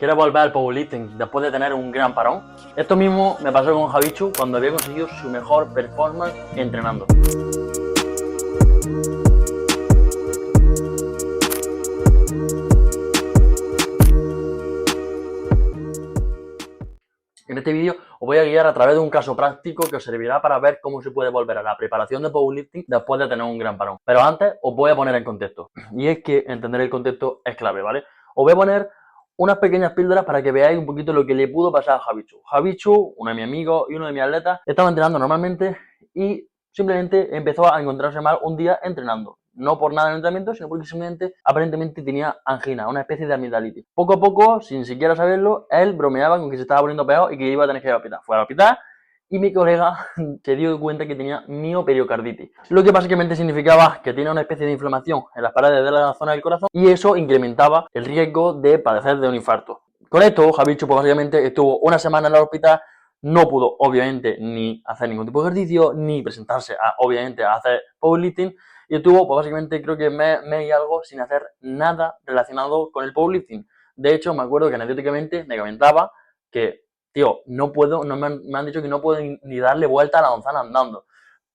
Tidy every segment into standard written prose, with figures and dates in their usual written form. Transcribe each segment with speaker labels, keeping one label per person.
Speaker 1: ¿Quieres volver al powerlifting después de tener un gran parón? Esto mismo me pasó con Javichu cuando había conseguido su mejor performance entrenando. En este vídeo os voy a guiar a través de un caso práctico que os servirá para ver cómo se puede volver a la preparación de powerlifting después de tener un gran parón. Pero antes os voy a poner en contexto. Y es que entender el contexto es clave, ¿vale? Os voy a poner unas pequeñas píldoras para que veáis un poquito lo que le pudo pasar a Javichu. Javichu, uno de mis amigos y uno de mis atletas, estaba entrenando normalmente y simplemente empezó a encontrarse mal un día entrenando. No por nada en el entrenamiento, sino porque simplemente aparentemente tenía angina, una especie de amigdalitis. Poco a poco, sin siquiera saberlo, él bromeaba con que se estaba poniendo peor y que iba a tener que ir al hospital. Fue al hospital y mi colega se dio cuenta que tenía miopericarditis, lo que básicamente significaba que tenía una especie de inflamación en las paredes de la zona del corazón y eso incrementaba el riesgo de padecer de un infarto. Con esto, Javichu pues básicamente estuvo una semana en el hospital. No pudo, obviamente, ni hacer ningún tipo de ejercicio, ni presentarse, obviamente, a hacer powerlifting. Y estuvo, pues básicamente, creo que mes y algo sin hacer nada relacionado con el powerlifting. De hecho, me acuerdo que anecdóticamente me comentaba que, tío, no puedo, no me han dicho que no puedo ni darle vuelta a la manzana andando,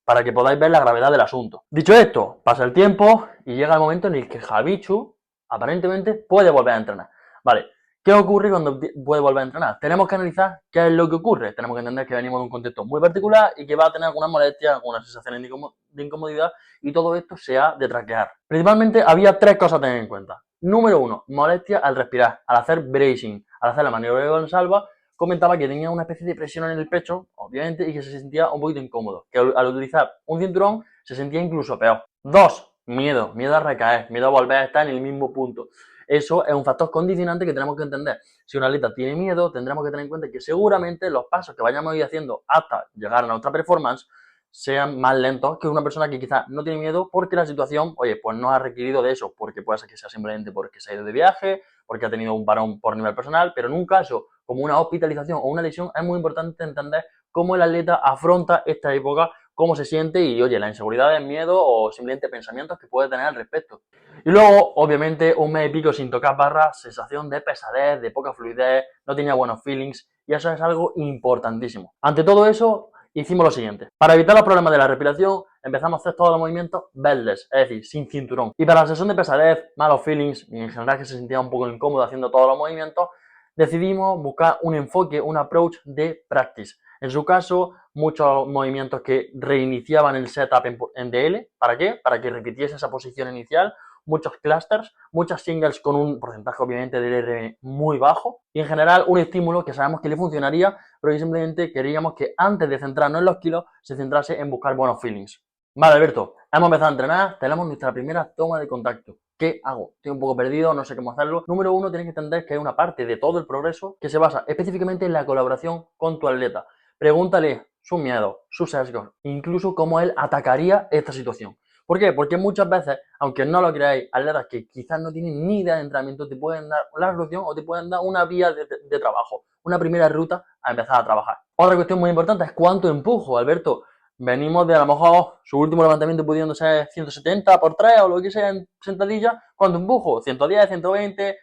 Speaker 1: para que podáis ver la gravedad del asunto. Dicho esto, pasa el tiempo y llega el momento en el que Javichu, aparentemente, puede volver a entrenar. Vale, ¿qué ocurre cuando puede volver a entrenar? Tenemos que analizar qué es lo que ocurre. Tenemos que entender que venimos de un contexto muy particular y que va a tener algunas molestias, algunas sensaciones de incomodidad y todo esto se ha de traquear. Principalmente había tres cosas a tener en cuenta. Número 1, molestia al respirar, al hacer bracing, al hacer la maniobra de Gonsalva. Comentaba que tenía una especie de presión en el pecho, obviamente, y que se sentía un poquito incómodo. Que al utilizar un cinturón se sentía incluso peor. 2, miedo a recaer, miedo a volver a estar en el mismo punto. Eso es un factor condicionante que tenemos que entender. Si un atleta tiene miedo, tendremos que tener en cuenta que seguramente los pasos que vayamos a ir haciendo hasta llegar a nuestra performance sean más lentos que una persona que quizás no tiene miedo porque la situación, oye, pues no ha requerido de eso, porque puede ser que sea simplemente porque se ha ido de viaje, porque ha tenido un parón por nivel personal, pero en un caso como una hospitalización o una lesión es muy importante entender cómo el atleta afronta esta época, cómo se siente y, oye, la inseguridad, el miedo o simplemente pensamientos que puede tener al respecto. Y luego, obviamente, un mes y pico sin tocar barras, sensación de pesadez, de poca fluidez, no tenía buenos feelings y eso es algo importantísimo. Ante todo eso, hicimos lo siguiente. Para evitar los problemas de la respiración, empezamos a hacer todos los movimientos beltless, es decir, sin cinturón. Y para la sesión de pesadez, malos feelings y en general que se sentía un poco incómodo haciendo todos los movimientos, decidimos buscar un enfoque, un approach de practice. En su caso, muchos movimientos que reiniciaban el setup en DL. ¿Para qué? Para que repitiese esa posición inicial. Muchos clusters, muchas singles con un porcentaje obviamente de LR muy bajo y en general un estímulo que sabemos que le funcionaría, pero que simplemente queríamos que antes de centrarnos en los kilos se centrase en buscar buenos feelings. Vale, Alberto, hemos empezado a entrenar, tenemos nuestra primera toma de contacto. ¿Qué hago? Estoy un poco perdido, no sé cómo hacerlo. Número 1, tienes que entender que hay una parte de todo el progreso que se basa específicamente en la colaboración con tu atleta. Pregúntale sus miedos, sus sesgos, incluso cómo él atacaría esta situación. ¿Por qué? Porque muchas veces, aunque no lo creáis, atletas que quizás no tienen ni idea de entrenamiento te pueden dar la solución o te pueden dar una vía de trabajo, una primera ruta a empezar a trabajar. Otra cuestión muy importante es cuánto empujo, Alberto. Venimos de a lo mejor su último levantamiento pudiendo ser 170 por 3 o lo que sea en sentadillas. ¿Cuánto empujo? 110, 120,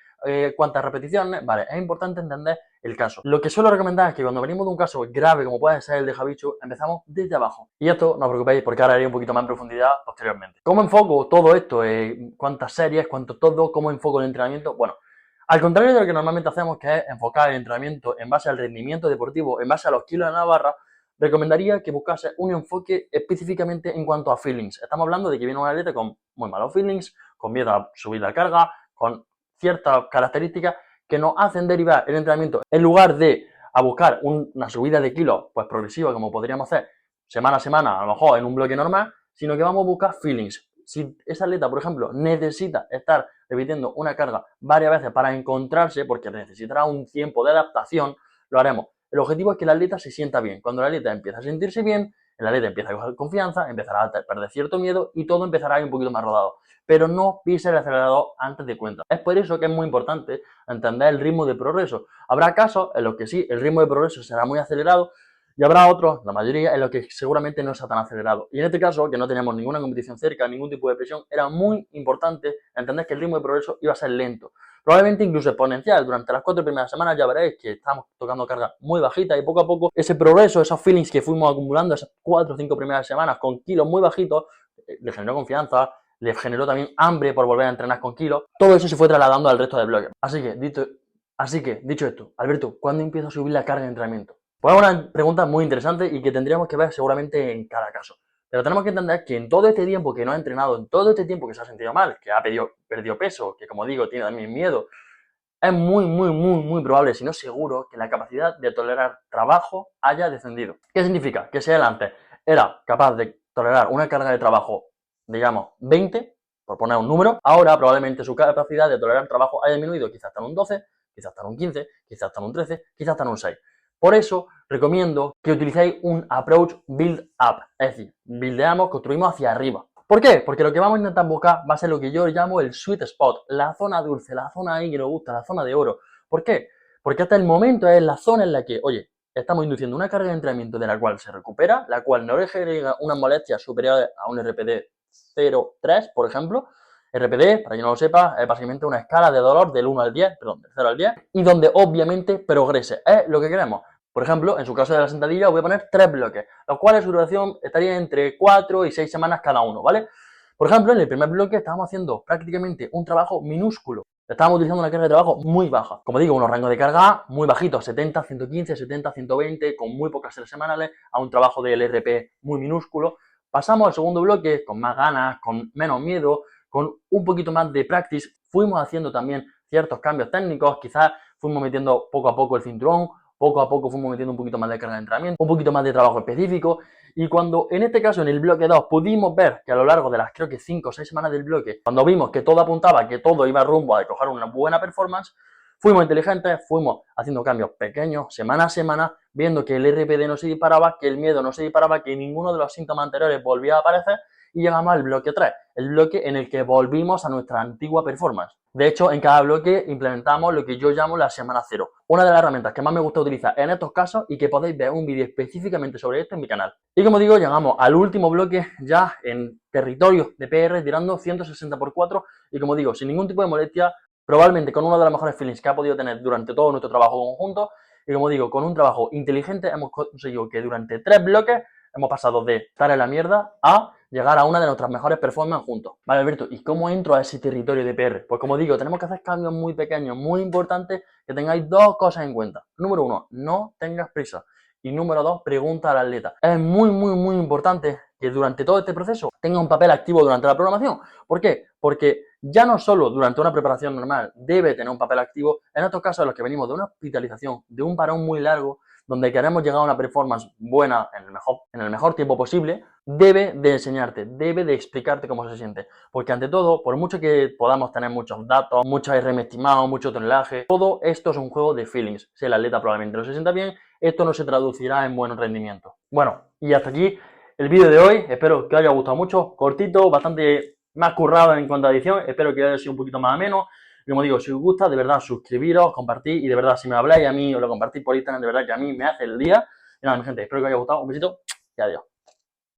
Speaker 1: cuántas repeticiones. Vale, es importante entender el caso. Lo que suelo recomendar es que cuando venimos de un caso grave como puede ser el de Javichu, empezamos desde abajo. Y esto no os preocupéis porque ahora haré un poquito más en profundidad posteriormente. ¿Cómo enfoco todo esto? ¿Cuántas series? ¿Cuánto todo? ¿Cómo enfoco el entrenamiento? Bueno, al contrario de lo que normalmente hacemos, que es enfocar el entrenamiento en base al rendimiento deportivo, en base a los kilos en la barra, recomendaría que buscase un enfoque específicamente en cuanto a feelings. Estamos hablando de que viene un atleta con muy malos feelings, con miedo a subir la carga, con ciertas características que nos hacen derivar el entrenamiento en lugar de a buscar una subida de kilos pues progresiva como podríamos hacer semana a semana, a lo mejor en un bloque normal, sino que vamos a buscar feelings. Si esa atleta, por ejemplo, necesita estar repitiendo una carga varias veces para encontrarse, porque necesitará un tiempo de adaptación, lo haremos. El objetivo es que el atleta se sienta bien. Cuando el atleta empieza a sentirse bien, el atleta empieza a coger confianza, empezará a perder cierto miedo y todo empezará a ir un poquito más rodado. Pero no pise el acelerador antes de cuenta. Es por eso que es muy importante entender el ritmo de progreso. Habrá casos en los que sí, el ritmo de progreso será muy acelerado y habrá otros, la mayoría, en los que seguramente no sea tan acelerado. Y en este caso, que no teníamos ninguna competición cerca, ningún tipo de presión, era muy importante entender que el ritmo de progreso iba a ser lento. probablemente incluso exponencial. Durante las 4 primeras semanas ya veréis que estamos tocando cargas muy bajitas y poco a poco ese progreso, esos feelings que fuimos acumulando esas 4 o 5 primeras semanas con kilos muy bajitos, le generó confianza, le generó también hambre por volver a entrenar con kilos. Todo eso se fue trasladando al resto de bloques. Así que, dicho esto, Alberto, ¿cuándo empiezo a subir la carga de entrenamiento? Pues es una pregunta muy interesante y que tendríamos que ver seguramente en cada caso. Pero tenemos que entender que en todo este tiempo que no ha entrenado, en todo este tiempo que se ha sentido mal, que ha perdido peso, que como digo, tiene también miedo, es muy probable, si no seguro, que la capacidad de tolerar trabajo haya descendido. ¿Qué significa? Que si él antes era capaz de tolerar una carga de trabajo, digamos, 20, por poner un número, ahora probablemente su capacidad de tolerar trabajo haya disminuido quizás hasta en un 12, quizás hasta en un 15, quizás hasta en un 13, quizás hasta en un 6. Por eso recomiendo que utilicéis un approach build up, es decir, buildeamos, construimos hacia arriba. ¿Por qué? Porque lo que vamos a intentar buscar va a ser lo que yo llamo el sweet spot, la zona dulce, la zona ahí que nos gusta, la zona de oro. ¿Por qué? Porque hasta el momento es la zona en la que, oye, estamos induciendo una carga de entrenamiento de la cual se recupera, la cual no le genera unas molestias superiores a un RPD 0,3, por ejemplo. RPD, para quien no lo sepa, es básicamente una escala de dolor del 1 al 10, perdón, del 0 al 10, y donde obviamente progrese. Es lo que queremos. Por ejemplo, en su caso de la sentadilla, os voy a poner 3 bloques, los cuales su duración estaría entre 4 y 6 semanas cada uno, ¿vale? Por ejemplo, en el primer bloque estábamos haciendo prácticamente un trabajo minúsculo. Estábamos utilizando una carga de trabajo muy baja. Como digo, unos rangos de carga muy bajitos, 70, 115, 70, 120, con muy pocas series semanales, a un trabajo del RP muy minúsculo. Pasamos al segundo bloque con más ganas, con menos miedo, con un poquito más de practice. Fuimos haciendo también ciertos cambios técnicos, quizás fuimos metiendo poco a poco el cinturón, poco a poco fuimos metiendo un poquito más de carga de entrenamiento, un poquito más de trabajo específico, y cuando en este caso en el bloque 2 pudimos ver que a lo largo de las creo que 5 o 6 semanas del bloque, cuando vimos que todo apuntaba, que todo iba rumbo a coger una buena performance, fuimos inteligentes, fuimos haciendo cambios pequeños, semana a semana, viendo que el RPD no se disparaba, que el miedo no se disparaba, que ninguno de los síntomas anteriores volvía a aparecer, y llegamos al bloque 3, el bloque en el que volvimos a nuestra antigua performance. De hecho, en cada bloque implementamos lo que yo llamo la semana cero. Una de las herramientas que más me gusta utilizar en estos casos y que podéis ver un vídeo específicamente sobre esto en mi canal. Y como digo, llegamos al último bloque ya en territorio de PR tirando 160x4 y como digo, sin ningún tipo de molestia, probablemente con uno de los mejores feelings que ha podido tener durante todo nuestro trabajo conjunto y como digo, con un trabajo inteligente hemos conseguido que durante 3 bloques hemos pasado de estar en la mierda a llegar a una de nuestras mejores performances juntos. Vale, Alberto, ¿y cómo entro a ese territorio de PR? Pues como digo, tenemos que hacer cambios muy pequeños, muy importantes, que tengáis 2 cosas en cuenta. Número 1, no tengas prisa. Y número 2, pregunta al atleta. Es muy importante que durante todo este proceso tenga un papel activo durante la programación. ¿Por qué? Porque ya no solo durante una preparación normal debe tener un papel activo, en estos casos en los que venimos de una hospitalización, de un parón muy largo, donde queremos llegar a una performance buena en el mejor tiempo posible, debe de enseñarte, debe de explicarte cómo se siente. Porque ante todo, por mucho que podamos tener muchos datos, muchos RM estimados, mucho tonelaje, todo esto es un juego de feelings. Si el atleta probablemente no se sienta bien, esto no se traducirá en buen rendimiento. Bueno, y hasta aquí el vídeo de hoy. Espero que os haya gustado mucho, cortito, bastante más currado en cuanto a edición. Espero que haya sido un poquito más ameno. Como digo, si os gusta, de verdad, suscribiros, compartid y de verdad, si me habláis a mí o lo compartís por Instagram, de verdad que a mí me hace el día. Y nada, mi gente, espero que os haya gustado. Un besito y adiós.